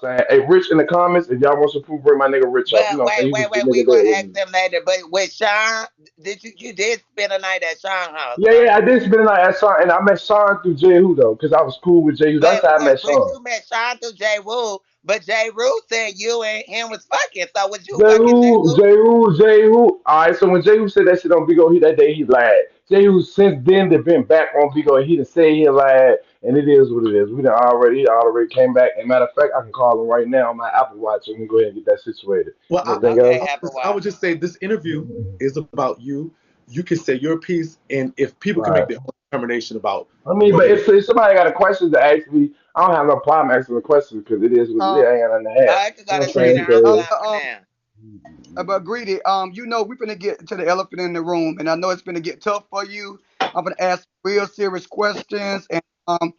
saying, hey, Rich in the comments, if y'all want some proof, bring my nigga Rich up. You But know what I'm saying? wait, He was wait, the wait. nigga We there gonna with ask me. them later. But with Sean, you did spend a night at Sean house, Yeah, right? yeah, I did spend the night at Sean, and I met Sean through J. Who though, because I was cool with J. Who. That's how I met But Sean. you met Sean through J. Woo. But J. Woo said you and him was fucking. So was you fucking J. Jehu, Woo? Jehu, Jehu. All right, so when Jehu said that shit on Bigo, he that day he lied. Jehu since then they've been back on Bigo, and he done say he lied, and it is what it is. We done already, he already came back. And matter of fact, I can call him right now on my Apple Watch, and we can go ahead and get that situated. Well, Anything Okay, else? Apple I would Watch. just say this interview is about you. You can say your piece, and if people can make Right. their own determination about I mean, but whether if somebody got a question to ask me, I don't have no problem asking the question because it is what it is. Um, I ain't got nothing to ask. I could You go know to what I'm saying? Trina. Greedy. I'm So, coming now. But Greedy, we finna get to the elephant in the room, and I know it's finna get tough for you. I'm gonna ask real serious questions, and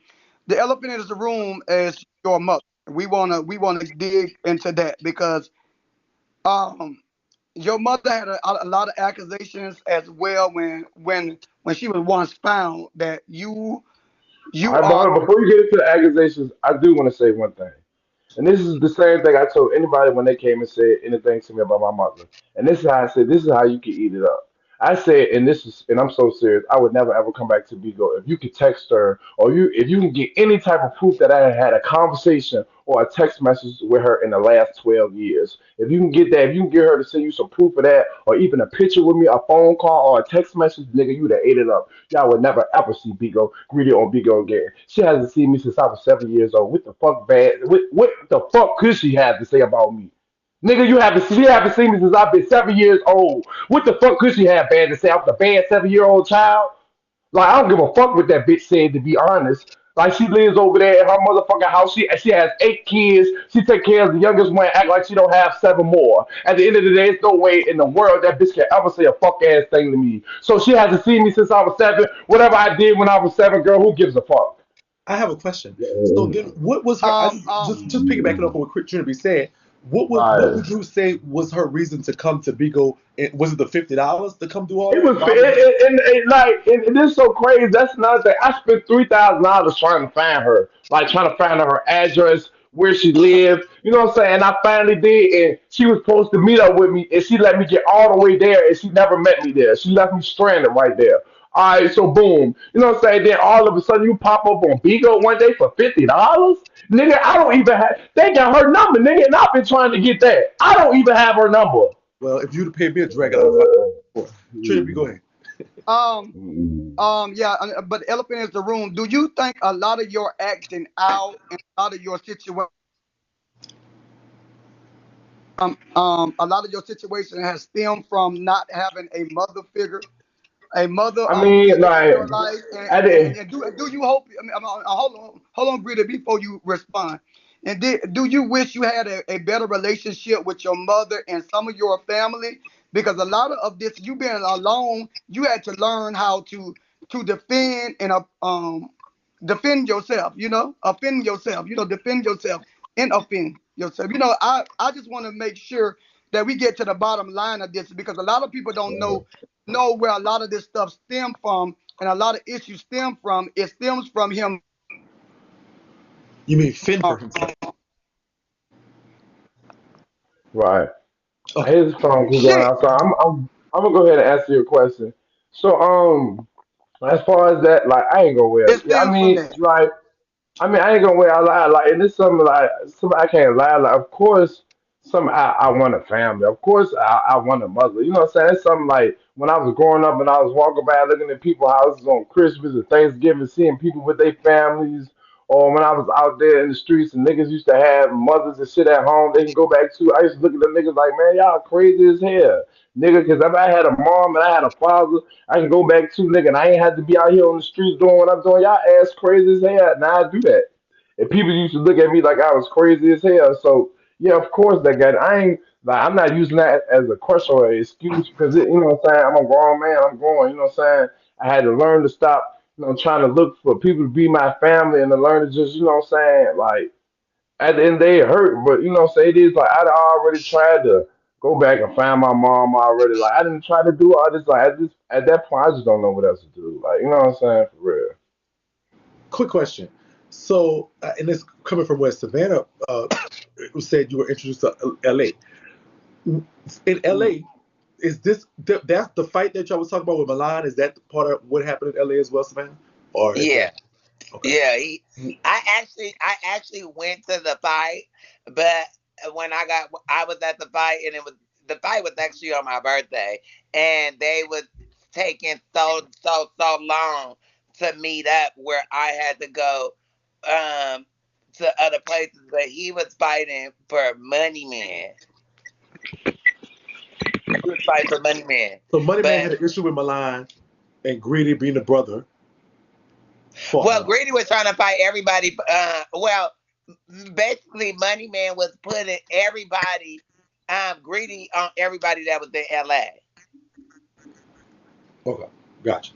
the elephant in the room is your mother. We wanna dig into that because um your mother had a lot of accusations as well when she was once found that all you right, but are hold on, before you get into the accusations, I do want to say one thing. And this is the same thing I told anybody when they came and said anything to me about my mother. And this is how I said, this is how you can eat it up. I said, and this is, and I'm so serious, I would never ever come back to Bigo. If you could text her, or if you can get any type of proof that I had a conversation or a text message with her in the last 12 years, if you can get that, if you can get her to send you some proof of that, or even a picture with me, a phone call or a text message, nigga, you would have ate it up. Y'all would never ever see Bigo greedy on Bigo again. She hasn't seen me since I was 7 years old. What the fuck bad? What the fuck could she have to say about me? Nigga, you haven't seen me since I've been 7 years old. What the fuck could she have bad to say? I was a bad 7 year old child. Like I don't give a fuck what that bitch said to be honest. Like she lives over there in her motherfucking house. She has 8 kids. She take care of the youngest one. Act like she don't have 7 more. At the end of the day, there's no way in the world that bitch can ever say a fuck ass thing to me. So she hasn't seen me since I was 7. Whatever I did when I was 7, girl, who gives a fuck? I have a question. So then, what was her? um um Just piggybacking off of what Trinity said. What Right. would you say was her reason to come to Bigo? Was it the $50 to come do all It that? was, Why would you? and this is so crazy. That's another thing. I spent $3,000 trying to find her, like trying to find her address, where she lived. You know what I'm saying? And I finally did, and she was supposed to meet up with me, and she let me get all the way there, and she never met me there. She left me stranded right there. All right, so boom. You know what I'm saying? Then all of a sudden you pop up on Bigo one day for $50? Nigga, I don't even have, they got her number, nigga, and I've been trying to get that. I don't even have her number. Well, if you'd have paid me a dragon, I'd have found it before. Trinity, go ahead. um yeah, but the elephant is the room. Do you think a lot of your acting out and a lot of your situation has stemmed from not having a mother figure, a mother I mean, figure in like, your life, I didn't. and do you hope? I mean, hold on, Brita, before you respond. And do you wish you had a better relationship with your mother and some of your family? Because a lot of this, you being alone, you had to learn how to defend and defend yourself. Offend yourself. Defend yourself and offend yourself. I just want to make sure that we get to the bottom line of this because a lot of people don't know where a lot of this stuff stem from and a lot of issues stem from. It stems from him. You mean fend Uh, for himself? Right. Okay. His phone keep going shit. outside. I'm gonna go ahead and answer your question. So, as far as that, like, I ain't gonna wear. It Yeah, I stems from mean, that. like, I ain't gonna wear. I lie, like, and this something like, something I can't lie. Like, of course, some I want a family. Of course, I want a mother. You know what I'm saying? It's something like when I was growing up and I was walking by looking at people's houses on Christmas and Thanksgiving, seeing people with their families. Or when I was out there in the streets and niggas used to have mothers and shit at home they can go back to, I used to look at them niggas like, man, y'all crazy as hell. Nigga, because if I had a mom and I had a father, I can go back to, nigga, and I ain't had to be out here on the streets doing what I'm doing. Y'all ass crazy as hell. Now I do that. And people used to look at me like I was crazy as hell. So, yeah, of course, that guy, I ain't, like, I'm not using that as a question or an excuse because, you know what I'm saying? I'm a grown man. I'm growing, you know what I'm saying? I had to learn to stop trying to look for people to be my family and to learn to just, you know what I'm saying, like at the end of the day it hurt, but you know what I'm saying, it is like I'd already tried to go back and find my mom already. Like I didn't try to do all this, like at that point I just don't know what else to do. Like, you know what I'm saying, for real. Quick question. So, and it's coming from where Savannah said you were introduced to LA. In LA, is that's the fight that y'all was talking about with Milan? Is that part of what happened in LA as well, Savannah? Or is Yeah, that okay? yeah. I actually went to the fight, but I was at the fight, and the fight was actually on my birthday, and they was taking so long to meet up where I had to go um to other places, but he was fighting for Money Man. He was fighting for Money Man, So Money Man but had an issue with Milan, and Greedy being the brother fought well, Milan. Greedy was trying to fight everybody. Well, basically, Money Man was putting everybody, Greedy on everybody that was in LA. Okay, gotcha.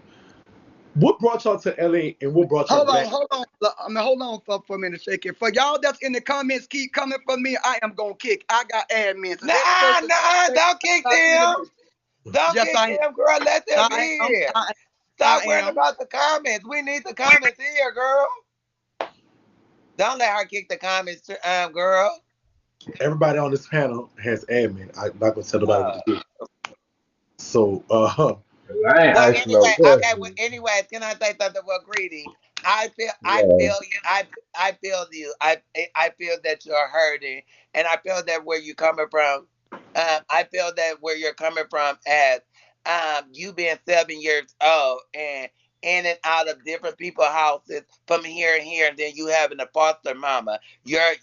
What brought y'all to LA, and what brought y'all Hold on, back? hold on. I mean, hold on for a minute, Shakie. For y'all that's in the comments, keep coming for me. I am gonna kick. I got admins. And every Nah, person nah, that don't kick I see the them. video. Don't Yes, kick I am. them, girl. Let them I am. here. I Stop worrying am. about the comments. We need the comments here, girl. Don't let her kick the comments, girl. Everybody on this panel has admin. I'm not gonna tell nobody what Uh, to do. So, I ain't Well, asking no anyway, okay. Well, questions. anyways, can I say something for Greedy? I Yeah. feel you. I feel you. I feel that you're hurting, and I feel that where you're coming from. I feel that where you're coming from as you being 7 years old and in and out of different people's houses from here and here, and then you having a foster mama. Your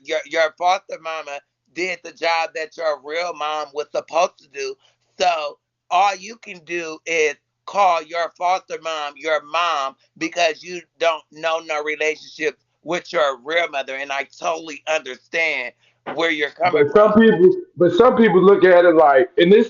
foster mama did the job that your real mom was supposed to do. So all you can do is call your foster mom your mom because you don't know no relationship with your real mother. And I totally understand where you're coming from. But some people look at it like, and that's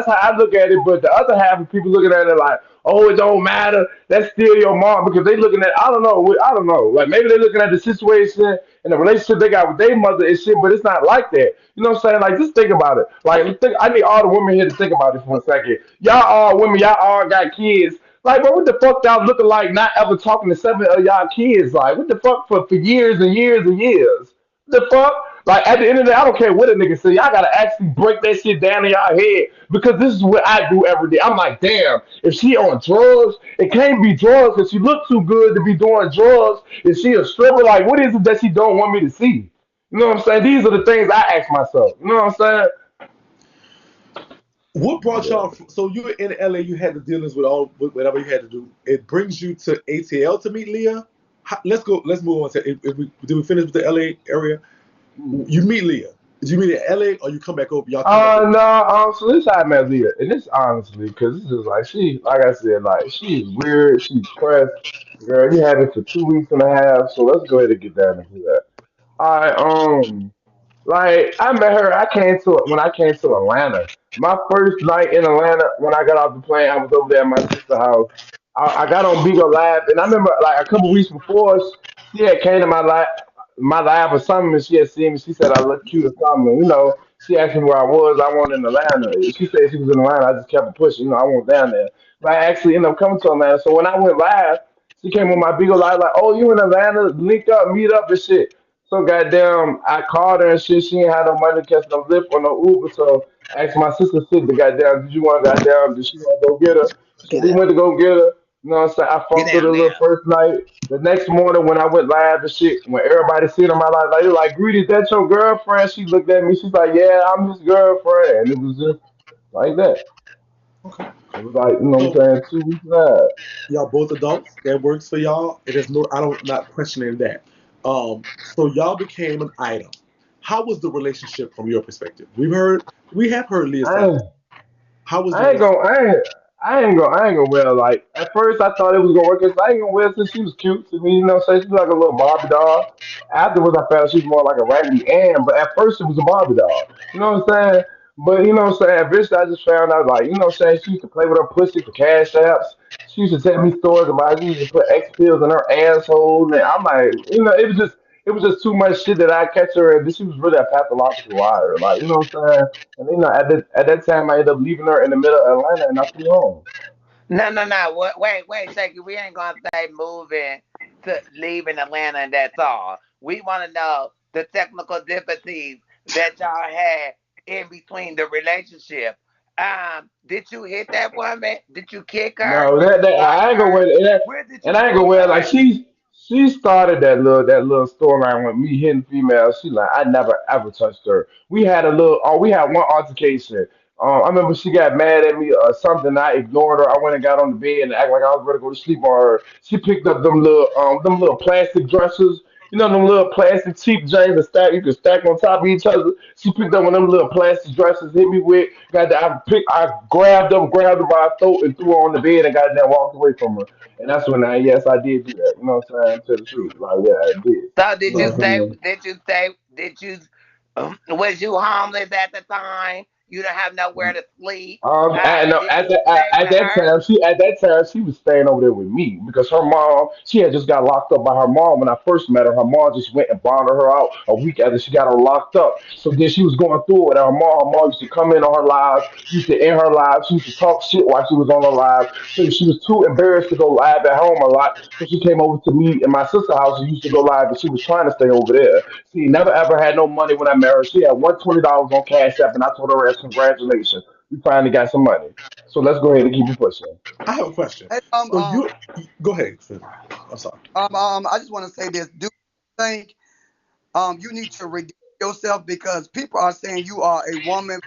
how I look at it. But the other half of people looking at it like, oh, it don't matter. That's still your mom because they looking at, I don't know. Like maybe they're looking at the situation and the relationship they got with their mother and shit, but it's not like that. You know what I'm saying? Like just think about it. Like I need all the women here to think about this for a second. Y'all all women, y'all all got kids. Like, but what the fuck y'all looking like? Not ever talking to seven of y'all kids. Like, what the fuck for years and years and years? The fuck? Like at the end of the day, I don't care what a nigga say. I gotta actually break that shit down in y'all head because this is what I do every day. I'm like, damn, if she on drugs, it can't be drugs because she look too good to be doing drugs. Is she a stripper? Like, what is it that she don't want me to see? You know what I'm saying? These are the things I ask myself. You know what I'm what brought y'all? saying? So you were in LA, you had the dealings with whatever you had to do. It brings you to ATL to meet Leah. Let's go. Let's move on to. If we did we finish with the LA area? Yeah. You meet Leah. Did you meet in LA or you come back over? Y'all come back over. No, so this how I met Leah, and this honestly, because this is like like I said, like she's weird, she's pressed. Girl, you had it for 2 weeks and a half, so let's go ahead and get down into that. I like I met her. I came to when I came to Atlanta. My first night in Atlanta, when I got off the plane, I was over there at my sister's house. I got on Beagle Live, and I remember like a couple weeks before, she had came to my live or something, and she had seen me. She said I look cute or something. You know, she asked me where I was. I wasn't in Atlanta. She said she was in Atlanta. I just kept pushing. You know, I went down there, but I actually ended up coming to Atlanta. So when I went live, she came on my Beagle Live like, "Oh, you in Atlanta? Link up, meet up, and shit." So goddamn, I called her and shit. She ain't had no money to catch no Lyft or no Uber. So I asked my sister, "Sit the goddamn, did you want to goddamn? Did she want to go get her?" So Get we up. went to go get her. You know what I'm saying? I Get fucked with her down the little now. first night. The next morning when I went live and shit, when everybody seen on my life, like they were like, "Greedy, that your girlfriend?" She looked at me. She's like, "Yeah, I'm his girlfriend." And it was just like that. Okay. It was like, you know what So I'm saying? 2 weeks live. y'all both adults. That works for y'all. It is no. I don't not questioning that. So y'all became an item. How was the relationship from your perspective? We have heard Leah's side. I How was the I ain't relationship? gonna, I ain't gonna wear like. At first, I thought it was gonna work. Cause I ain't gonna wear since she was cute to me. You know, say she's like a little Barbie doll. Afterwards, I found she was more like a Raggedy Ann. But at first, it was a Barbie doll. You know what I'm saying? But you know what I'm saying? Eventually, I just found out like, you know what I'm saying? She used to play with her pussy for cash apps. She used to tell me stories about she used to put X pills in her asshole, and I'm like, you know, it was just too much shit that I catch her, and she was really a pathological liar. Like, you know what I'm saying? And you know, at that time, I ended up leaving her in the middle of Atlanta, and I flew home. No, no, no. Wait, Shaky. We ain't gonna say moving to leaving Atlanta and that's all. We want to know the technical difficulties that y'all had in between the relationship. Did you hit that woman? Did you kick her? No, Did you that fight I ain't gonna her? wear that, Where did and you I ain't gonna pull wear her like at? she started that little storyline with me hitting females. She like I never ever touched her. We had a little we had one altercation. I remember she got mad at me or something. I ignored her. I went and got on the bed and act like I was ready to go to sleep on her. She picked up them little plastic dressers. You know them little plastic cheap joints that stack you can stack on top of each other. She picked up one of them little plastic dresses, hit me with. Got that I grabbed her by her throat and threw her on the bed and got there walked away from her. And that's when yes I did do that. You know what I'm saying? To the truth, like yeah I did. So You did know you what I'm Yeah. stay? saying? Did you stay? Did you? Was you homeless at the time? You don't have nowhere to sleep. At, no, Did you stay with her? at that time she was staying over there with me because her mom she had just got locked up by her mom when I first met her. Her mom just went and bonded her out a week after she got her locked up. So then she was going through it. Her mom used to come in on her lives, used to end her lives. She used to talk shit while she was on her live. So she was too embarrassed to go live at home a lot. So she came over to me in my sister's house and used to go live, and she was trying to stay over there. She never ever had no money when I met her. She had $120 on Cash App, and I told her, "Congratulations, you finally got some money." So let's go ahead and keep it pushing. I have a question. Hey, So you go ahead, Phil. I'm sorry. I just want to say this. Do you think you need to redeem yourself because people are saying you are a woman,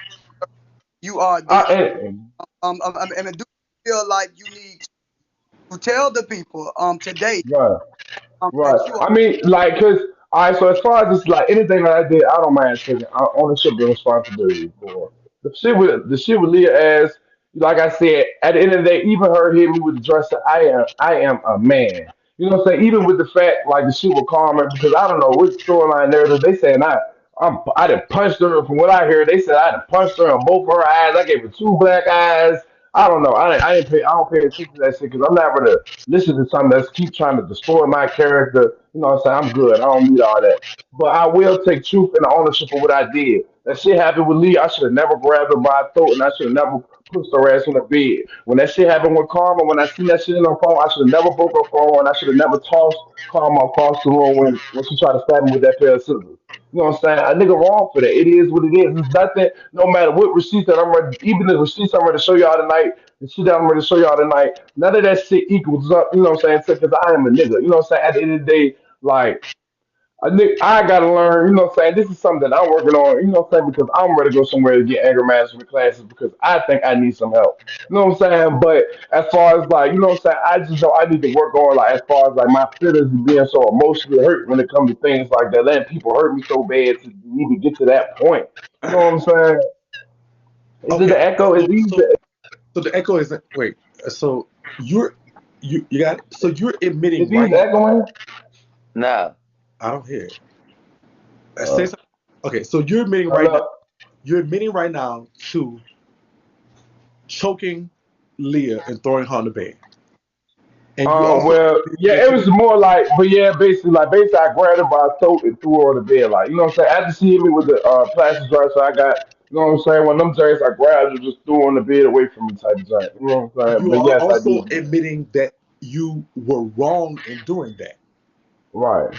you are Uh, this. and, And do you feel like you need to tell the people today right. Right. that you are I mean, like, cause all right. So as far as just like anything that I did, I don't mind taking ownership and responsibility for the shit with Leah. As like I said, at the end of the day, even her hitting me with the dresser, I am a man. You know what I'm saying? Even with the fact like the shit with Karma, because I don't know what storyline narrative they saying I done punched her. From what I hear, they said I done punched her on both her eyes. I gave her two black eyes. I don't know. I didn't pay. I don't pay attention to that shit because I'm not gonna listen to something that's keep trying to destroy my character. You know what I'm saying? I'm good. I don't need all that. But I will take truth and ownership of what I did. That shit happened with Lee. I should have never grabbed her by the throat and I should have never pushed her ass on the bed. When that shit happened with Karma, when I seen that shit in her phone, I should have never broke her phone and I should have never tossed Karma across the room when she tried to stab me with that pair of scissors. You know what I'm saying? A nigga wrong for that. It is what it is. It's nothing, no matter what receipts that I'm ready, even the receipts I'm ready to show y'all tonight, the shit that I'm ready to show y'all tonight, none of that shit equals up, you know what I'm saying? Because I am a nigga. You know what I'm saying? At the end of the day, like, I gotta learn, you know what I'm saying? This is something that I'm working on, you know what I'm saying? Because I'm ready to go somewhere to get anger management classes because I think I need some help. You know what I'm saying? But as far as like, you know what I'm saying? I just know I need to work on like as far as like my feelings being so emotionally hurt when it comes to things like that, letting people hurt me so bad to even get to that point. You know what I'm saying? Is it Okay. the echo? Is So these so so the echo isn't wait. So you're you got it. So you're is admitting these right now. echoing? No. I don't hear it. Say Uh, something. Okay. So you're admitting right now. hello? You're admitting right now to choking Leah and throwing her on the bed, and you also Well, yeah, admitted it to was more like, but yeah, basically, I grabbed her by the throat and threw her on the bed, like, you know what I'm saying? After she hit me with the plastic jar, so I got, you know what I'm saying? One of them joints, I grabbed her, just threw her on the bed away from me type of joint. You know what I'm saying? you But are yes, I also did do that. admitting that you were wrong in doing that. Right.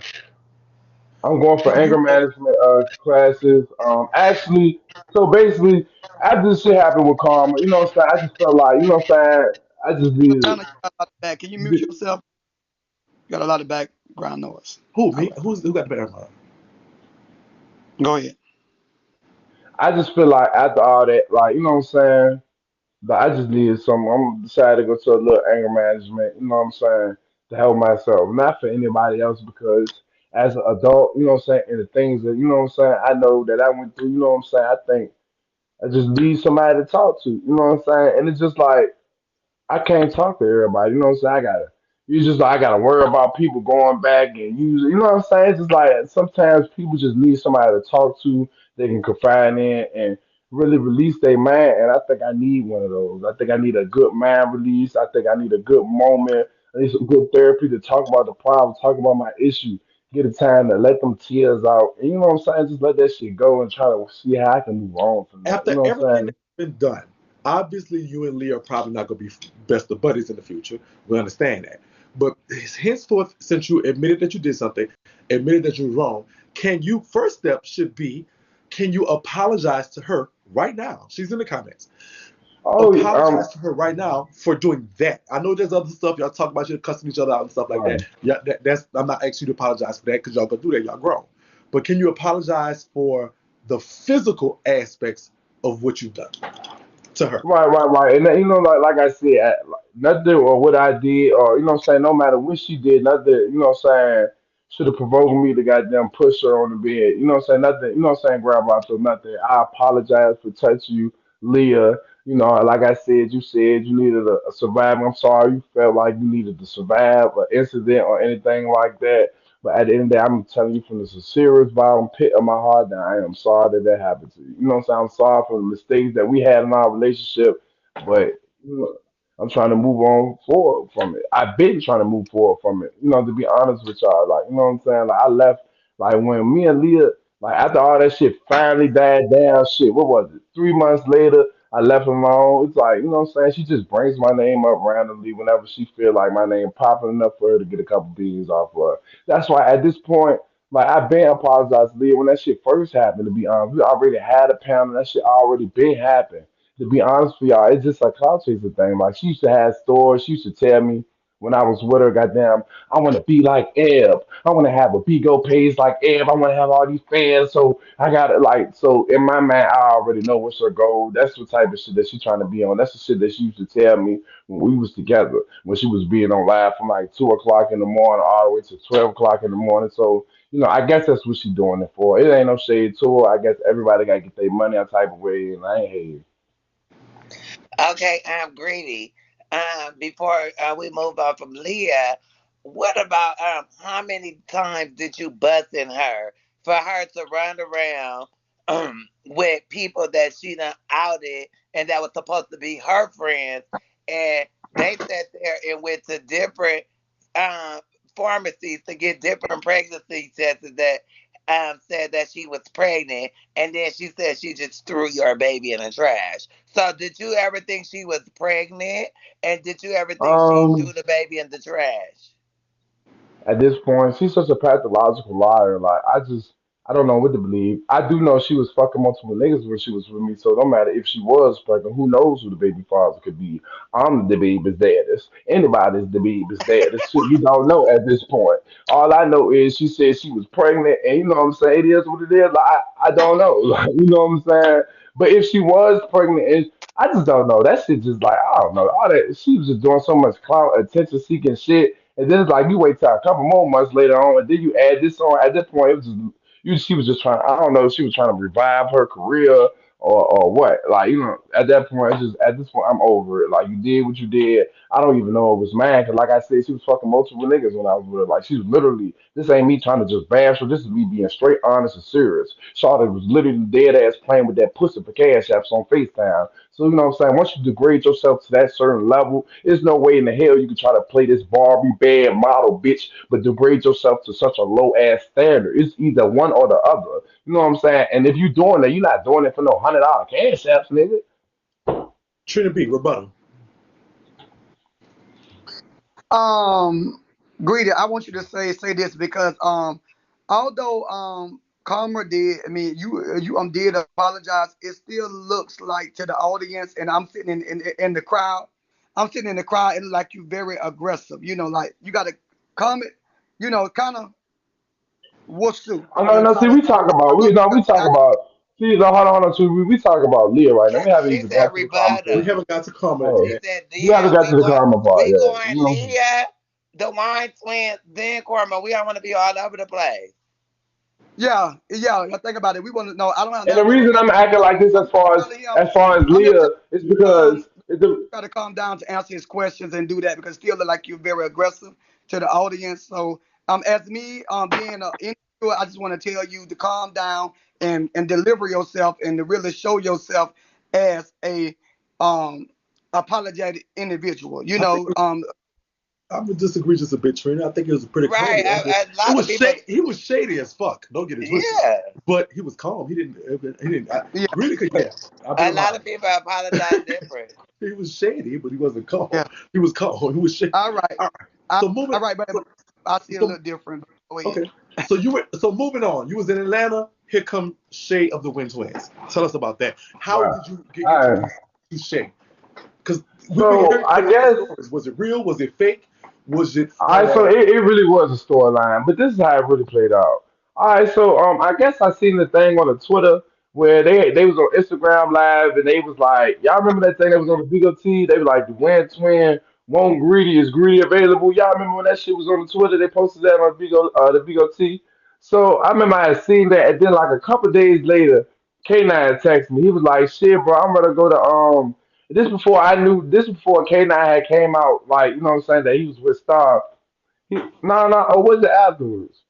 I'm going for And anger you management classes. Actually, so basically, after this shit happened with Karma, you know what I'm saying? I just felt like, you know what I'm saying? I just needed. China, you got a lot of back. Can you mute yourself? You got a lot of background noise. who All me? right. Who got the better mind? Go ahead. I just feel like after all that, like, you know what I'm saying? But I just needed some. I'm decided to go to a little anger management. You know what I'm saying? To help myself, not for anybody else. Because as an adult, you know what I'm saying, and the things that you know what I'm saying, I know that I went through. You know what I'm saying? I think I just need somebody to talk to. You know what I'm saying? And it's just like I can't talk to everybody. You know what I'm saying? You just like I gotta worry about people going back and using. You know what I'm saying? It's just like sometimes people just need somebody to talk to. They can confide in and really release their mind. And I think I need one of those. I think I need a good mind release. I think I need a good moment. I need some good therapy to talk about the problem, talk about my issue, get a time to let them tears out. And you know what I'm saying? Just let that shit go and try to see how I can move on from that. You After know what I'm everything saying? that's been done. Obviously, you and Leah are probably not going to be best of buddies in the future. We understand that. But henceforth, since you admitted that you did something, admitted that you're wrong, can you, first step should be, can you apologize to her right now? She's in the comments. Oh, Apologize to her right now for doing that. I know there's other stuff y'all talk about, you cussing each other out and stuff like right. that. Yeah, that's I'm not asking you to apologize for that because y'all gonna do that. Y'all grown. But can you apologize for the physical aspects of what you've done to her? Right. And then, like I said, like, nothing or what I did, or what I'm saying, no matter what she did, nothing, what I'm saying, should have provoked me to goddamn push her on the bed. You know what I'm saying? Nothing, what I'm saying, grab onto nothing. I apologize for touching you, Leah. Like I said, you said you needed a survival. I'm sorry you felt like you needed to survive an incident or anything like that. But at the end of the day, I'm telling you from the sincerest bottom pit of my heart that I am sorry that that happened to you. You know what I'm saying? I'm sorry for the mistakes that we had in our relationship, but you know, I'm trying to move on forward from it. I've been trying to move forward from it. To be honest with y'all, like what I'm saying, like I left, like when me and Leah, like after all that shit finally died down, shit. What was it? 3 months later, I left him alone. It's like what I'm saying. She just brings my name up randomly whenever she feel like my name popping enough for her to get a couple beans off of her. That's why at this point, like I've been apologized, Leah, when that shit first happened. To be honest, we already had a panel. That shit already been happening. To be honest with y'all, it's just a cloud chaser thing. Like she used to have stores. She used to tell me when I was with her, goddamn, I want to be like Eb. I want to have a Bigo page like Eb. I want to have all these fans. So I got it. Like so in my mind, I already know what's her goal. That's the type of shit that she trying to be on. That's the shit that she used to tell me when we was together. When she was being on live from like 2 o'clock in the morning all the way to 12 o'clock in the morning. So I guess that's what she doing it for. It ain't no shade to her. I guess everybody got to get their money a type of way, and I ain't hate Okay, I'm greedy. Before we move on from Leah, what about how many times did you bust in her for her to run around with people that she done outed and that was supposed to be her friends, and they sat there and went to different um, pharmacies to get different pregnancy tests that said that she was pregnant, and then she said she just threw your baby in the trash. So did you ever think she was pregnant? And did you ever her. think she threw the baby in the trash? At this point. She's such a pathological liar. Like I don't know what to believe. I do know she was fucking multiple niggas when she was with me. So no matter if she was pregnant, who knows who the baby father could be? I'm the baby's daddy. Anybody's the baby's daddy. Shit, we don't know at this point. All I know is she said she was pregnant, and you know what I'm saying. It is what it is. Like I don't know. Like you know what I'm saying. But if she was pregnant, and I just don't know. That shit just like I don't know. All that she was just doing so much clout, attention seeking shit, and then it's like you wait till a couple more months later on, and then you add this on. At that point, it was just she was just trying. I don't know. If she was trying to revive her career or what. Like at that point, it's just at this point, I'm over it. Like you did what you did. I don't even know it was mine. Cause like I said, she was fucking multiple niggas when I was with her. Like she was literally. This ain't me trying to just bash her. This is me being straight honest and serious. Shawty was literally dead ass playing with that pussy for cash apps on FaceTime. So you know what I'm saying? Once you degrade yourself to that certain level, there's no way in the hell you can try to play this Barbie bad model bitch, but degrade yourself to such a low ass standard. It's either one or the other. You know what I'm saying? And if you're doing that, you're not doing it for no $100 cash apps, nigga. Trinity B, rebuttal. Um, Greedy, I want you to say this because although Karma did, I mean you did apologize. It still looks like to the audience, and I'm sitting in the crowd. I'm sitting in the crowd, and like you very aggressive. Like you got to comment. Kind of wussu I know, and no, try see, to we talk about, look we talk like about, see, no, hold on, see, we talk about Leah right now. We haven't She even said got to the We rebuttal. conversation. haven't got to comment Oh, She yet. said, we haven't yeah, got to the karma part we yet. You going know? Leah, the Wine Twins, then Corma. We don't want to be all over the place. yeah. Think about it. We want to know. I don't have And the nothing reason I'm against you, acting brother. like this I'm just telling him. as far as I'm just Leah is because it's the, try to calm down to answer his questions and do that because still look like you're very aggressive to the audience. So as me being an interviewer, I just want to tell you to calm down and deliver yourself and to really show yourself as a um apologetic individual. I think I would disagree just a bit, Trina. I think it was pretty calm Right. at the end. A lot of people. He was shady as fuck. Don't get it twisted. Yeah. But he was calm. He didn't. He didn't. Yeah, Really, yeah. I've been A around lot him. of people apologize different. He was shady, but he wasn't calm. yeah. He was calm. He was shady. All right. All right. All So moving. right, but So, I see it a so little different. Go ahead. okay. So you were. So moving on. You was in Atlanta. Here come Shay of the Wyn Twins. Tell us about that. How Wow. did you get All introduced right. to Shay? Because we've been So hearing I different guess stories. Was it real? Was it fake? Was it I so for? it really was a storyline, but this is how it really played out. All right, so I guess I seen the thing on the Twitter where they was on Instagram Live and they was like, y'all remember that thing that was on the Big T? They were like the Wyn Twin won't greedy is greedy available. Y'all remember when that shit was on the Twitter? They posted that on Big T. So I remember I had seen that, and then like a couple days later, K9 texted me. He was like, "Shit, bro, I'm gonna go to This before I knew. This before K9 had came out. Like you know what I'm saying that he was with Star. No, or was it afterwards?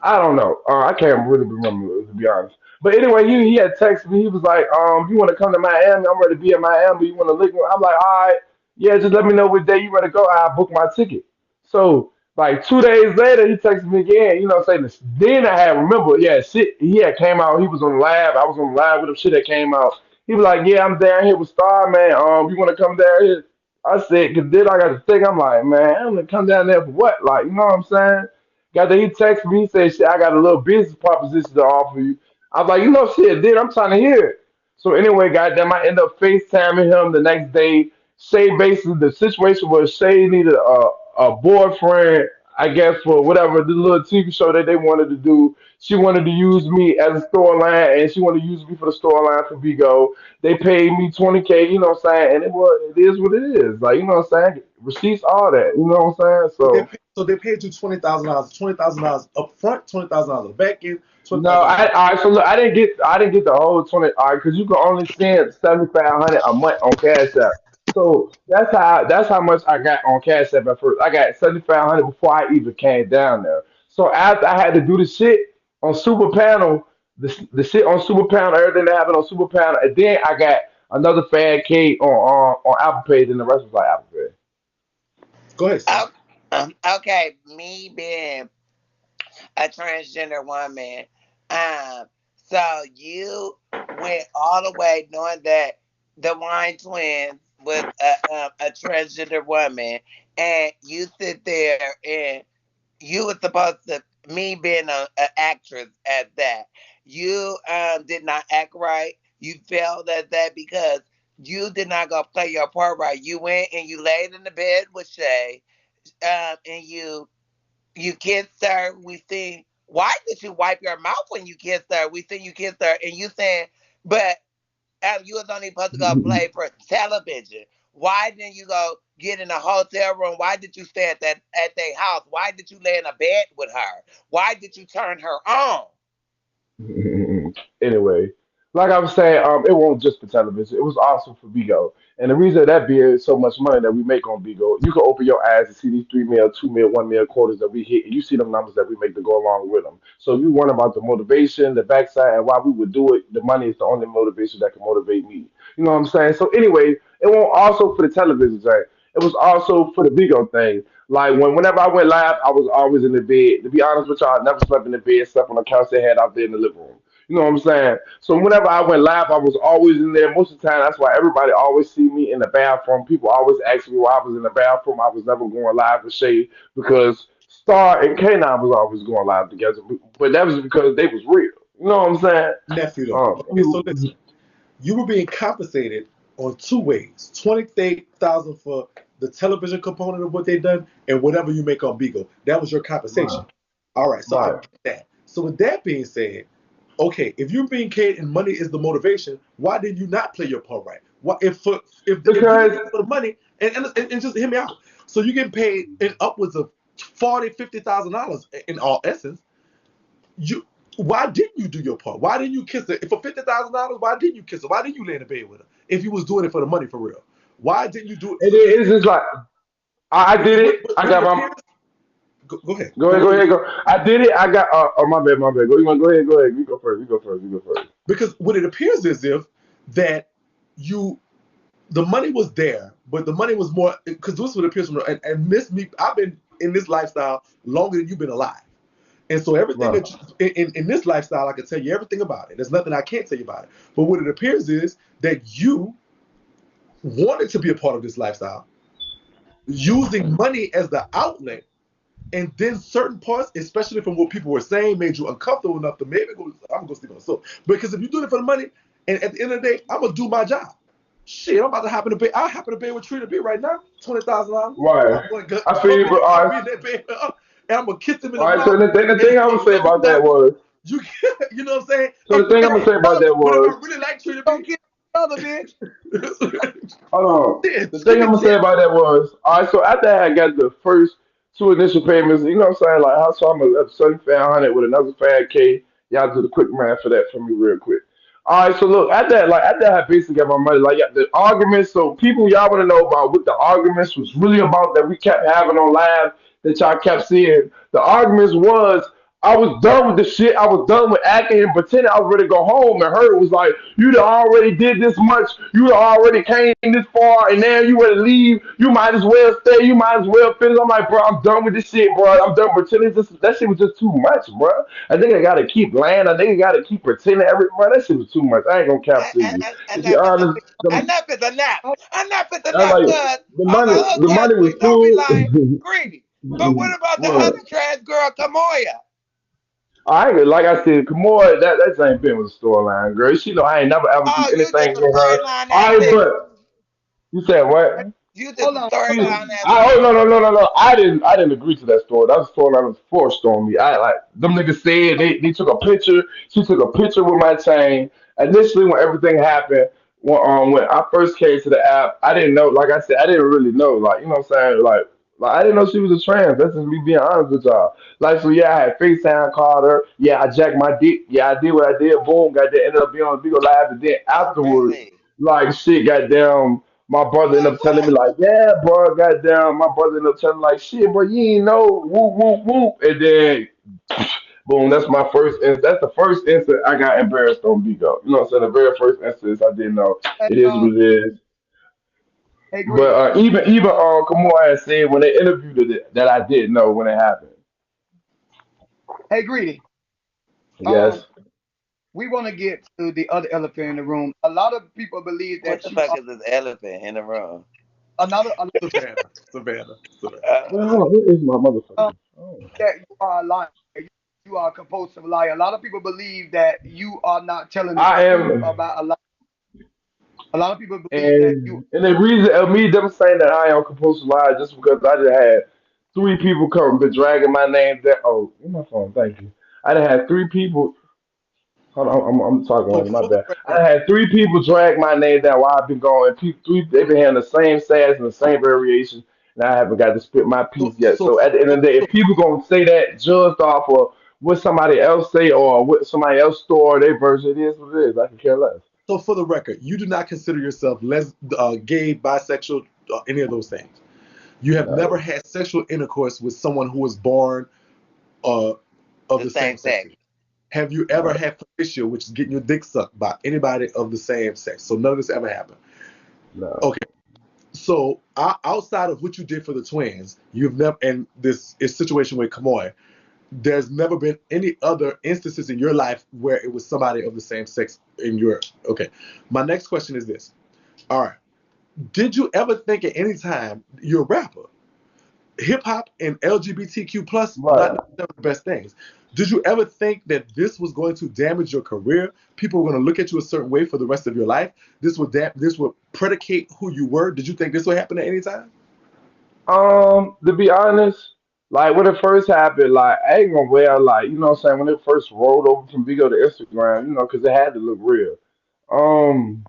I don't know. I can't really remember to be honest. But anyway, he had texted me. He was like, you want to come to Miami? I'm ready to be in Miami. You want to link me? I'm like, all right, yeah, just let me know what day you ready to go. I'll book my ticket. So like 2 days later, he texted me again. You know, saying this. Then I had remember, yeah, shit. He had came out. He was on live. I was on live with him. Shit that came out. He was like, yeah, I'm down here with Star Man. You want to come down here? I said, cause then I got to think. I'm like, man, I'm gonna come down there for what? Like, you know what I'm saying? Got that he texted me, he said, shit, I got a little business proposition to offer you. I was like, you know, shit, dude, I'm trying to hear it. So anyway, goddamn, I end up FaceTiming him the next day. Shay basically, the situation was Shay needed a boyfriend, I guess, for whatever, the little TV show that they wanted to do. She wanted to use me as a storyline, and she wanted to use me for the storyline for Bigo. They paid me 20K, you know what I'm saying? And it is what it is. Like, you know what I'm saying? Receipts, all that, you know what I'm saying? So, So they paid you $20,000, $20,000 up front, $20,000 back end, no, 20,000. all right, so look, I didn't get the whole 20, all right, because you can only send 7,500 a month on Cash App. So that's how much I got on Cash App at first. I got 7,500 before I even came down there. So after I had to do the shit on Super Panel, the shit on Super Panel, everything that happened on Super Panel, and then I got another fan K on Apple Pay, then the rest was like Apple Pay. Go ahead, son. Oh, okay, me being a transgender woman. Um, so you went all the way knowing that the Wine Twins was a transgender woman, and you sit there and you were supposed to me being a actress at that. You did not act right. You failed at that because you did not go play your part right. You went and you laid in the bed with Shay, and you kissed her. We see. Why did you wipe your mouth when you kissed her? We see you kissed her, and you saying, but you was only supposed to go play for television. Why didn't you go get in a hotel room? Why did you stay at their house? Why did you lay in a bed with her? Why did you turn her on? Anyway, like I was saying, it wasn't just for television. It was also for Bigo. And the reason that be is so much money that we make on Bigo, you can open your eyes and see these 3 mil, 2 mil, 1 mil quarters that we hit, and you see them numbers that we make to go along with them. So if you want about the motivation, the backside, and why we would do it, the money is the only motivation that can motivate me. You know what I'm saying? So anyway, it won't also for the television thing. It was also for the Bigo thing. Like whenever I went live, I was always in the bed. To be honest with y'all, I never slept in the bed, slept on the couch they had out there in the living room. You know what I'm saying? So whenever I went live, I was always in there. Most of the time, that's why everybody always see me in the bathroom. People always ask me why I was in the bathroom. I was never going live with Shay because Star and K9 was always going live together. But that was because they was real. You know what I'm saying? Nephew, though. Okay, so listen. You were being compensated on two ways: 28,000 for the television component of what they done, and whatever you make on Beagle. That was your compensation. Right, All right, so I right. get that. So with that being said, okay, if you're being paid and money is the motivation, why did you not play your part right? Why if you Because get for the money and just hear me out. So you get paid in upwards of 40, $50,000 in all essence. You Why didn't you do your part? Why didn't you kiss her? If for $50,000, why didn't you kiss her? Why didn't you lay in the bed with her? If you was doing it for the money for real, why didn't you do it? it's just like I did it. I Would it got my appear? Go ahead. go ahead, go ahead, go. I did it. I got oh my bad, my bad. Go, you want go ahead, go ahead. You go first. You go first. Because what it appears as if that you the money was there, but the money was more because this would appear from and miss me. I've been in this lifestyle longer than you've been alive, and so everything Right. that in this lifestyle, I can tell you everything about it. There's nothing I can't tell you about it. But what it appears is that you wanted to be a part of this lifestyle, using money as the outlet, and then certain parts, especially from what people were saying, made you uncomfortable enough to maybe go. I'm gonna go sleep on the sofa because if you're doing it for the money, and at the end of the day, I'm gonna do my job. Shit, I'm about to happen to be. I happen to be with Trina B right now, $20,000. Right. I'm going to I feel you, but I'm in that bed, and I'm gonna kiss him in all the right. So mouth. the And thing I would say no, you're about that not. was, You, you know what I'm saying? so And the thing I'm then, gonna say about that but if was, I really like Trina Don't B, kill each other, bitch. hold on. shit, The give thing me I'm gonna say tip. about that was, all right. So after I got the first two initial payments, you know what I'm saying? Like, how so I'm a 7,500 with another 5K. Y'all do the quick math for that for me real quick. All right, so look, at that, like at that, I basically got my money. Like yeah, the arguments, so people y'all want to know about what the arguments was really about that we kept having on live that y'all kept seeing. The arguments was I was done with the shit. I was done with acting and pretending I was ready to go home. And her was like, "You done already did this much. You done already came this far, and now you ready to leave. You might as well stay. You might as well finish." I'm like, "Bro, I'm done with this shit, bro. I'm done pretending. That shit was just too much, bro. I think I gotta keep lying. I think I gotta keep pretending every. Bro, that shit was too much. I ain't gonna cap to you. To be Enough is honest, enough is enough. Oh, Enough is I enough, like cuz. I'm a hook the ass money was nigga. Don't be cool. lying. Greedy. But what about the What? other trash girl, Kamoya? I ain't like I said, Kamora, that ain't been with the storyline, girl. She know I ain't never ever do Oh, you anything just a with her. storyline All ass right, nigga. but you said what? You just hold a on, hold on. storyline ass Oh nigga. no. I didn't agree to that story. That was a story that was forced on me. I like them niggas said they took a picture. She took a picture with my chain. Initially when everything happened, when I first came to the app, I didn't know, like I said, I didn't really know. Like, you know what I'm saying? Like I didn't know she was a trans. That's just me being honest with y'all. Like so yeah, I had FaceTime called her. Yeah, I jacked my dick. Yeah, I did what I did. Boom, got that ended up being on Bigo Live and then Oh, afterwards, really? like shit, goddamn my brother ended What? up telling me like, yeah, bro, goddamn. My brother ended up telling me like, shit, bro, you ain't know, whoop, whoop, whoop, and then boom, that's my first. That's the first instant I got embarrassed on Bigo. You know what I'm saying? The very first instance I didn't know. Hey, It is what it is. hey, But greedy. even Kamora had said when they interviewed it that I did know when it happened. Hey, greedy. Um, Yes. we want to get to the other elephant in the room. A lot of people believe What that the you fuck are is this elephant in the room? another Savannah, Savannah, Savannah. Well, hold on. Where is my um, motherfucker? Oh. that you are a liar. You are a compulsive liar. A lot of people believe that you are not telling the I truth am. about a lot. A lot of people believe that you. And the reason of me them saying that I am supposed to lie just because I just had three people come been dragging my name down. Oh, where's my phone? Thank you. I done had three people. Hold on, I'm talking So on my for the bad. I record, done had three people drag my name down while I've been going. Three, they've been having the same sass and the same variation, and I haven't got to spit my piece so yet. so So for, at the end of the day, if people gonna say that judged off of what somebody else say or what somebody else store their version, it is what it is. I can care less. so for the record, you do not consider yourself gay, bisexual, any of those things. You have never No, had sexual intercourse with someone who was born uh, of The the same same sex as sex. you. Have you ever no, had fellatio, which is getting your dick sucked by anybody of the same sex? So none of this ever happened. no. Okay. So outside of what you did for the twins, you've never, and this is situation with Kamoy, there's never been any other instances in your life where it was somebody of the same sex in your. Okay. My next question is this. All right. Did you ever think at any time you're a rapper? Hip hop and LGBTQ plus not Right. necessarily the best things. Did you ever think that this was going to damage your career? People were going to look at you a certain way for the rest of your life. This would predicate who you were. Did you think this would happen at any time? To be honest, like when it first happened, like I ain't gonna wear like you know what I'm saying when it first rolled over from Vigo to Instagram, you know, because it had to look real. Um,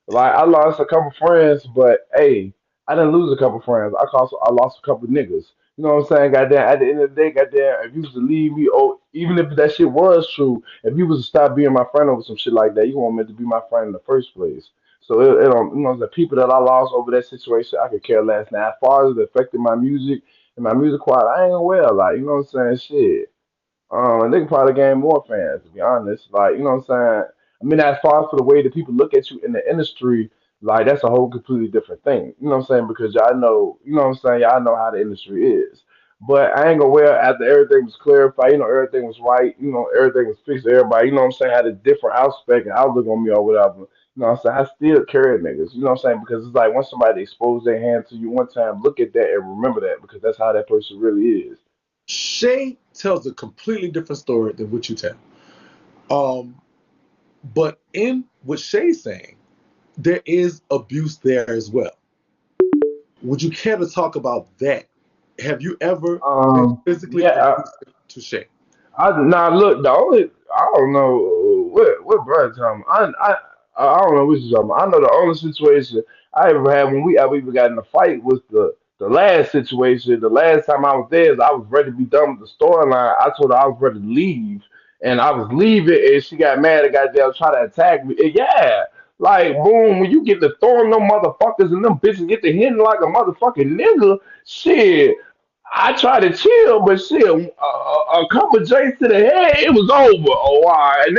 like I lost a couple friends, but hey, I didn't lose a couple friends. I lost a couple niggas. You know what I'm saying? Goddamn. At the end of the day, goddamn. If you was to leave me, oh, even if that shit was true, if you was to stop being my friend over some shit like that, you weren't meant to be my friend in the first place. So it don't, you know, the people that I lost over that situation, I could care less. Now, as far as it affected my music and my music quality, I ain't gonna wear like, you know what I'm saying? Shit. And they can probably gain more fans, to be honest. Like, you know what I'm saying? I mean, as far as for the way that people look at you in the industry, Like that's a whole completely different thing. You know what I'm saying? Because y'all know, you know what I'm saying, y'all know how the industry is. But I ain't gonna wear after everything was clarified, everything was right, everything was fixed to everybody, you know what I'm saying, had a different aspect and outlook on me or whatever. You know what I'm saying? I still carry niggas, you know what I'm saying? Because it's like once somebody expose their hand to you one time, look at that and remember that because that's how that person really is. Shay tells a completely different story than what you tell. Um, but in what Shay's saying, there is abuse there as well. Would you care to talk about that? Have you ever been physically Yeah, abusive to Shay? now look, the only I don't know what brother talking. I don't know what you talking about. I know the only situation I ever had when we ever even got in a fight was the last situation. The last time I was there, is I was ready to be done with the storyline. I told her I was ready to leave, and I was leaving, and she got mad and got there try to attack me. And yeah, like boom, when you get to throwing them motherfuckers and them bitches get to hitting like a motherfucking nigga, shit. I tried to chill, but shit, a couple drinks to the head, it was over. Oh, all right, a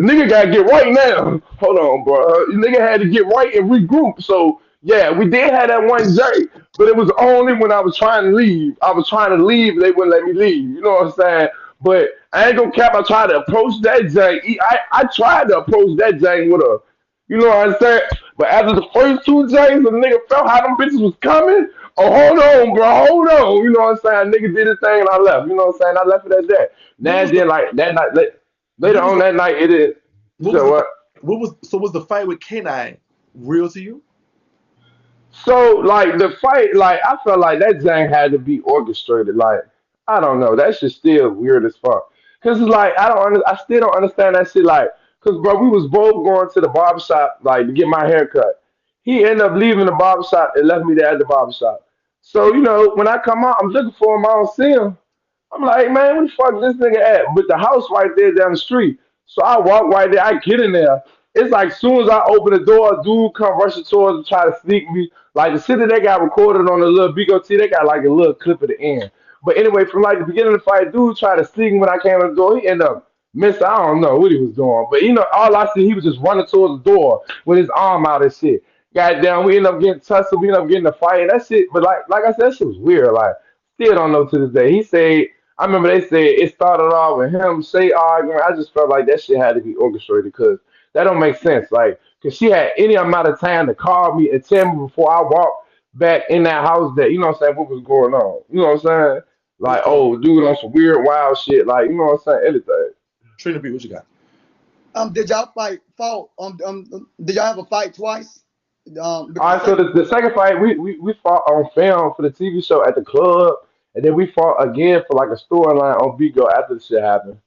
nigga gotta get right now. Hold on, bro. Nigga had to get right and regroup. So yeah, we did have that one drink, but it was only when I was trying to leave. I was trying to leave, they wouldn't let me leave. You know what I'm saying? But I ain't gonna cap. I tried to approach that jank. I tried to approach that jank with a, you know what I'm saying? But after the first two J's, the nigga felt how them bitches was coming. Oh, hold on, bro, hold on. You know what I'm saying? Nigga did his thing and I left. You know what I'm saying? I left it at that. What Now was and the then, like that night, later what was on the that night, it is. what was So the what? was the fight with K9 real to you? So like the fight, like I felt like that thing had to be orchestrated. Like I don't know, that shit still weird as fuck. Cause it's like I still don't understand that shit. Like, cause bro, we was both going to the barber shop like to get my hair cut. He ended up leaving the barber shop and left me there at the barber shop. So when I come out, I'm looking for him. I don't see him. I'm like, man, where the fuck this nigga at? But the house right there down the street. So I walk right there. I get in there. It's like soon as I open the door, a dude come rushing towards and try to sneak me. Like the shit that they got recorded on the little Bigo T, they got like a little clip at the end. But anyway, from like the beginning of the fight, dude tried to sneak me when I came in the door. He ended up missing. I don't know what he was doing. But all I see, he was just running towards the door with his arm out and shit. Goddamn, we ended up getting tussled. We ended up getting a fight. And that shit, but like I said, that shit was weird. Like, still don't know to this day. He said I remember they said it started off with him say arguing. I just felt like that shit had to be orchestrated because that don't make sense. Like, cause she had any amount of time to call me and tell me before I walked back in that house that what I'm saying, what was going on. You know what I'm saying? Like, oh, dude on some weird wild shit. Like, you know what I'm saying? Anything. Trina B, what you got? Did y'all fought? Did y'all have a fight twice? All Because the right, so second. the second fight we fought on film for the TV show at the club, and then we fought again for like a storyline on Bigo after the shit happened.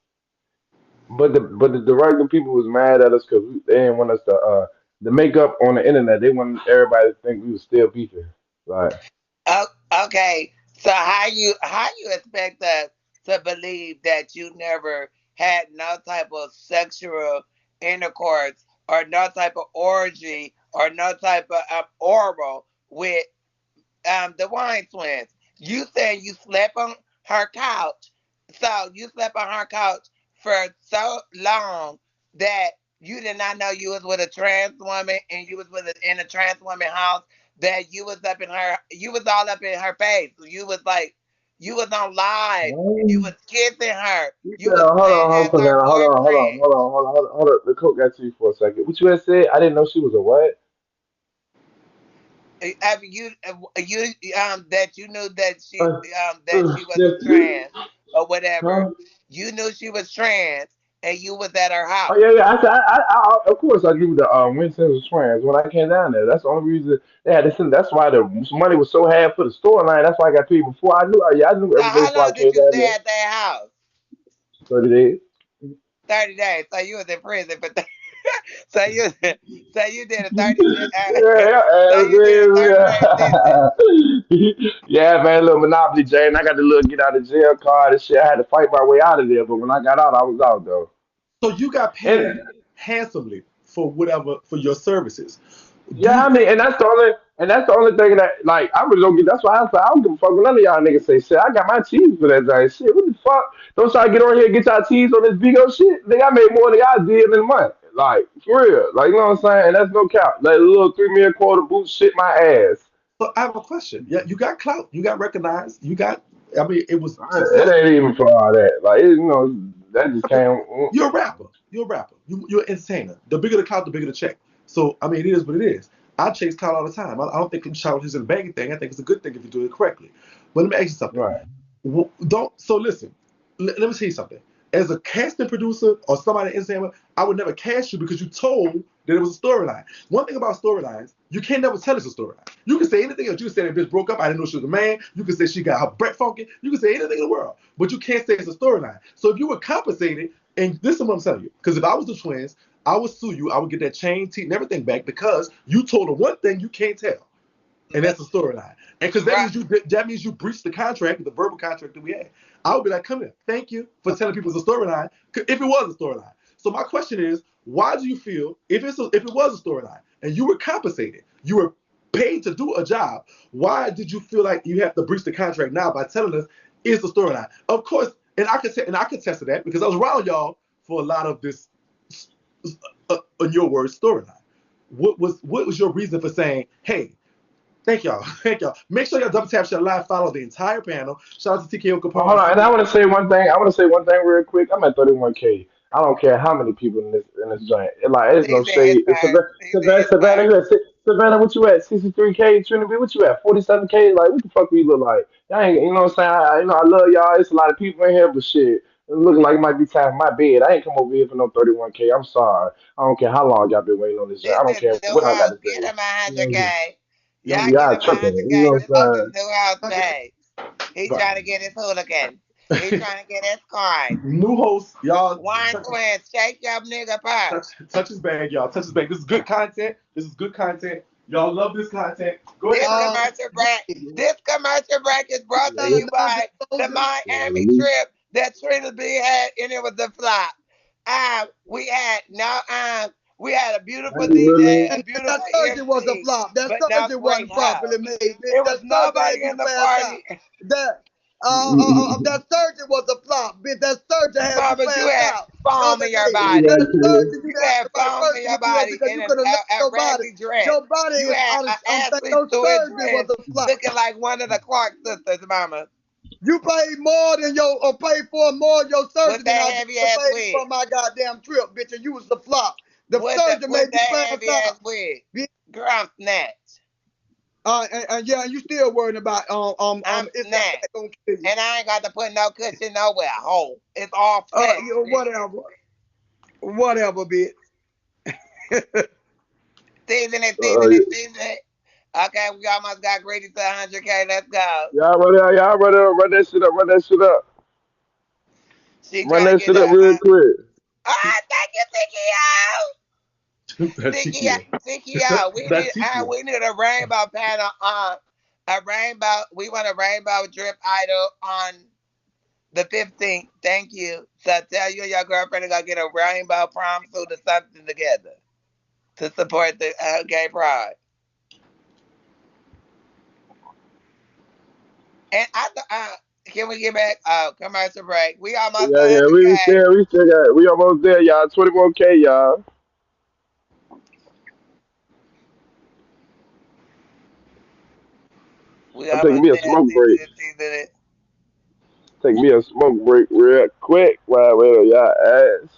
But the directing people was mad at us because they didn't want us to the makeup on the internet. They wanted everybody to think we was still beefing. Like, Oh, okay. So how you expect us to believe that you never had no type of sexual intercourse or no type of orgy or no type of oral with the Wine Twins? You said you slept on her couch, so you slept on her couch for so long that you did not know you was with a trans woman and you was in a trans woman house, that you was all up in her face. You was on live, you oh, was kissing her, you you said, was hold playing on, hold as on, her Savannah, hold on, hold on, boyfriend. hold on, hold on, hold on, hold on. The coke got to you for a second. What you had said? I didn't know she was a what? That you knew Uh, that she was a yes. trans or whatever. Huh? You knew she was trans and you was at her Oh house. yeah, yeah. I said, of course I knew the Wyn Twins was trans when I came down there. That's the only reason they had to send. That's why the money was so hard for the storyline. That's why I got paid before I knew. Yeah, I knew So every day how before I long did came you down stay there. at that house? 30 days. 30 days. So you was in prison for so you so you did a 30 Yeah, so you did a 30-day sentence. yeah, yeah, man. Little Monopoly, Jane. I got the little get out of jail card and shit. I had to fight my way out of there, but when I got out, I was out though. So you got And paid handsomely for whatever for your services. Do yeah, you I mean, and that's the only thing that like I really don't get. That's why I say I don't give a fuck what none of y'all niggas say shit. I got my cheese for that thing. Shit, what the fuck? Don't try to get on here and get y'all cheese on this big old shit. Nigga, I made more than y'all did in a month. Like for real. Like you know what I'm saying? And that's no cap. Like a little 3 million quarter boot shit my ass. So I have a question. Yeah, you got clout. You got recognized. You got. I mean, it was It success. ain't even for all that. Like that just came. You're a rapper. You're a rapper. You're an entertainer. The bigger the clout, the bigger the check. So I mean, it is what it is. I chase clout all the time. I don't think clout is a bad thing. I think it's a good thing if you do it correctly. But let me ask you something. Right. Don't. So listen. Let me tell you something. As a casting producer or somebody in Instagram, I would never cast you because you told that it was a storyline. One thing about storylines, you can't never tell it's a storyline. You can say anything else. You can say that bitch broke up. I didn't know she was a man. You can say she got her breath funky. You can say anything in the world, but you can't say it's a storyline. So if you were compensated, and this is what I'm telling you, because if I was the twins, I would sue you. I would get that chain, teeth, and everything back because you told her one thing you can't tell, and that's the storyline. And because Right. that means you breached the contract, the verbal contract that we had. I would be like, come here, thank you for telling people it's a storyline, if it was a storyline. So my question is, why do you feel if it was a storyline and you were compensated, you were paid to do a job, why did you feel like you have to breach the contract now by telling us it's the storyline? Of course, and I could test to that because I was around y'all for a lot of this, in your words, storyline. What was your reason for saying, hey? Thank y'all. Thank y'all. Make sure y'all double tap, share live, follow the entire panel. Shout out to TKO Oh, Capone. hold I on, see and I you. want to say one thing. I want to say one thing real quick. I'm at 31K. I don't care how many people in this joint. Like, it's He no said his shade. It's turn. He said his Savannah, turn. you at Savannah, what you at? 63K. Trinity, what you at? 47K. Like, what the fuck we look like? Y'all ain't, you know what I'm saying? I love y'all. It's a lot of people in here, but shit, it looking like it might be time for my bed. I ain't come over here for no 31K. I'm sorry. I don't care how long y'all been waiting on this joint. This I don't is care new what I got house. to Get say. him a You know hundred what I'm saying? K. Y'all get Y'all him a tripping. hundred You K. know This what is I'm his saying? new house Okay. page. He Right. trying to get his hooligan. He trying to get his coin. New host, y'all. Wyn Twins, shake your nigga purse. Touch his bag, y'all. Touch his bag. This is good content. This is good content. Y'all love this content. Go This ahead. commercial break, this commercial break is brought to Yeah, you by the Miami yeah, trip that Trina B had, and it was a flop. We had no we had a beautiful DJ, a And beautiful that surgery was a MC, flop. That but no surgery great wasn't properly house. made. Bitch. It was That surgery had nobody you in the passed out. party. That yeah. that surgery was a flop, bitch. That surgery had you Mama, you passed had out the foam other in your day. body. That surgery You you had had the right foam in person your to do that body because in you could have left a your body. raggedy dress. Your body You is had an I'm saying athlete your suit surgery was dress a flop. looking like one of the Clark sisters, mama, You paid more than your or paid for more of your surgery with than that I did heavy for ass paid wig. for my goddamn trip, bitch, and you was the flop. The surgery With made you that pass heavy out. ass wig. Bitch. Girl, I'm snatched. And yeah, you still worrying about I'm is that snatched. fat gonna kill you? And I ain't got to put no cushion nowhere. Home. It's all flat shit. Whatever, bitch. Season it, Uh, season it, season it. Okay, we almost got greedy to 100K. Let's go. run that shit up, run that shit up, She run trying to that get shit a up real quick. Ah, thank you, That's Tiki TKO. Tiki out. That's TKO. We need a rainbow panel on a rainbow. We want a rainbow drip idol on the 15th. Thank you. So tell you and your girlfriend to go get a rainbow prom suit or something together to support the gay pride. And can we get back? Commercial break. We almost Yeah, 100K. we still got, we almost there, y'all. 21K, y'all. We I'm taking almost me a there. smoke break. Season it. Take me a smoke break real quick. While y'all ass.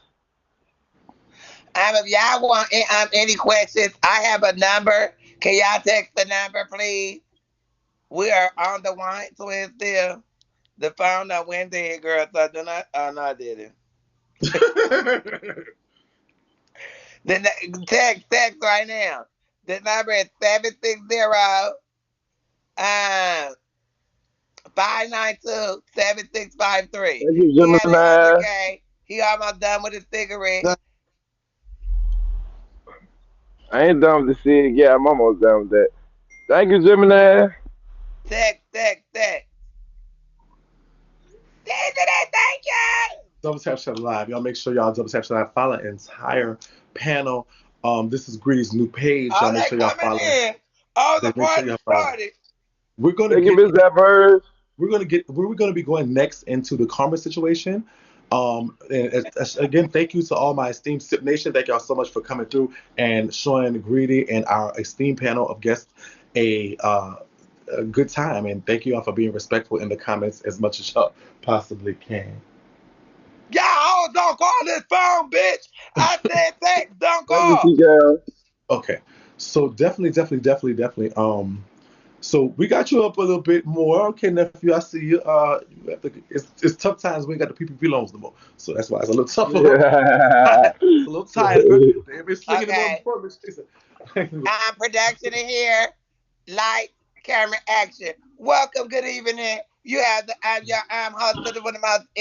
If y'all want any questions, I have a number. Can y'all text the number, please? We are on the Wyn Twins still. The phone that went dead, girl. So do not. Oh no, I didn't. Text right now. The number is 760 um 592 7653. Thank you, He had a hundred Gemini. K. He almost done with his cigarette. I ain't done with the shit. Yeah, I'm almost done with that. Thank you, Gemini. Text. Thank you. Double tap shut live. Y'all make sure y'all double tap shut live. Follow the entire panel. This is Greedy's new page. Y'all Oh, make they sure y'all coming follow. in. Oh, the Make sure party y'all follow. started. We're gonna Thank you, get Miss That Bird. we're gonna be going next into the karma situation. Again, thank you to all my esteemed Sip Nation. Thank y'all so much for coming through and showing Greedy and our esteemed panel of guests a good time. And thank you all for being respectful in the comments as much as y'all possibly can. Y'all don't call this phone, bitch. I said thanks, don't Let me call. see, girl. Okay, so definitely. So we got you up a little bit more. Okay, nephew, I see you. It's tough times. We ain't got the PPP loans no more, so that's why it's a little tougher. Yeah. It's a little tighter. They've been slinging them on Okay. before, Miss Jason. Production in here. Light, camera, action. Welcome, good evening. You have the I'm your host of the one of the most